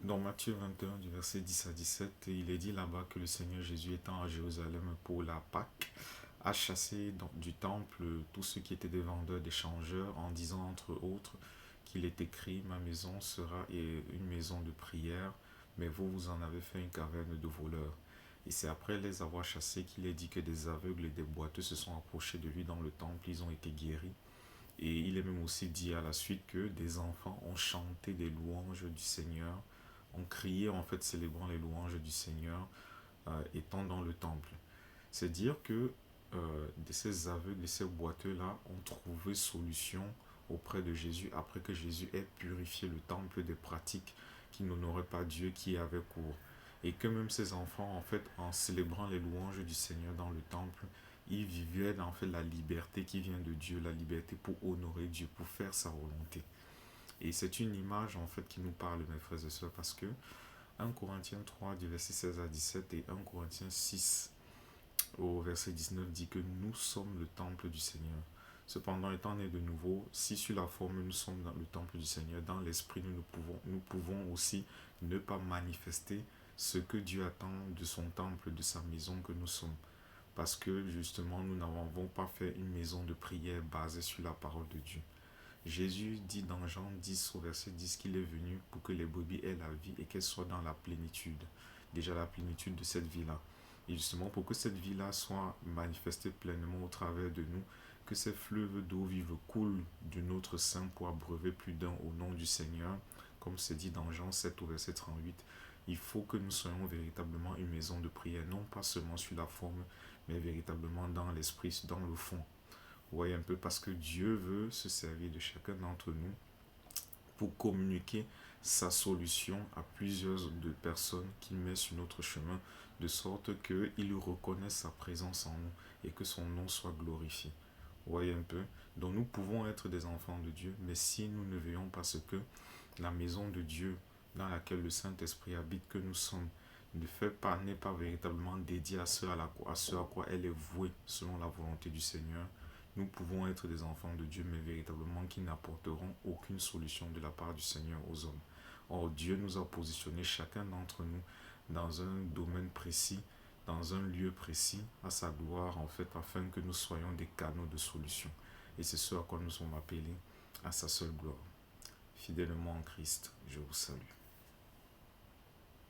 Dans Matthieu 21, du verset 10 à 17, il est dit là-bas que le Seigneur Jésus étant à Jérusalem pour la Pâque, a chassé du temple tous ceux qui étaient des vendeurs, des changeurs, en disant entre autres qu'il est écrit, ma maison sera une maison de prière, mais vous, vous en avez fait une caverne de voleurs. Et c'est après les avoir chassés qu'il est dit que des aveugles et des boiteux se sont approchés de lui dans le temple, ils ont été guéris. Et il est même aussi dit à la suite que des enfants ont chanté des louanges du Seigneur, ont crié en fait célébrant les louanges du Seigneur étant dans le temple. C'est dire que de ces aveugles, de ces boiteux-là ont trouvé solution auprès de Jésus après que Jésus ait purifié le temple des pratiques qui n'honoraient pas Dieu, qui avaient cours. Et que même ces enfants, en fait, en célébrant les louanges du Seigneur dans le temple, ils vivaient en fait la liberté qui vient de Dieu, la liberté pour honorer Dieu, pour faire sa volonté. Et c'est une image en fait qui nous parle, mes frères et sœurs, parce que 1 Corinthiens 3 du verset 16 à 17 et 1 Corinthiens 6 au verset 19 dit que nous sommes le temple du Seigneur. Cependant, étant nés de nouveau, si sur la forme nous sommes dans le temple du Seigneur, dans l'esprit nous pouvons aussi ne pas manifester ce que Dieu attend de son temple, de sa maison que nous sommes. Parce que justement, nous n'avons pas fait une maison de prière basée sur la parole de Dieu. Jésus dit dans Jean 10 au verset 10 qu'il est venu pour que les brebis aient la vie et qu'elles soient dans la plénitude. Déjà la plénitude de cette vie-là. Et justement pour que cette vie-là soit manifestée pleinement au travers de nous, que ces fleuves d'eau vive coulent de notre sein pour abreuver plus d'un au nom du Seigneur, comme c'est dit dans Jean 7 au verset 38, il faut que nous soyons véritablement une maison de prière, non pas seulement sur la forme, mais véritablement dans l'esprit, dans le fond. Vous voyez un peu, parce que Dieu veut se servir de chacun d'entre nous pour communiquer sa solution à plusieurs de personnes qu'il met sur notre chemin, de sorte qu'il reconnaisse sa présence en nous et que son nom soit glorifié. Vous voyez un peu. Donc nous pouvons être des enfants de Dieu, mais si nous ne veillons pas ce que la maison de Dieu dans laquelle le Saint-Esprit habite que nous sommes n'est pas véritablement dédiée à ce à quoi elle est vouée selon la volonté du Seigneur, nous pouvons être des enfants de Dieu, mais véritablement qui n'apporteront aucune solution de la part du Seigneur aux hommes. Or, Dieu nous a positionnés chacun d'entre nous dans un domaine précis, dans un lieu précis, à sa gloire, en fait, afin que nous soyons des canaux de solution. Et c'est ce à quoi nous sommes appelés, à sa seule gloire. Fidèlement en Christ, je vous salue.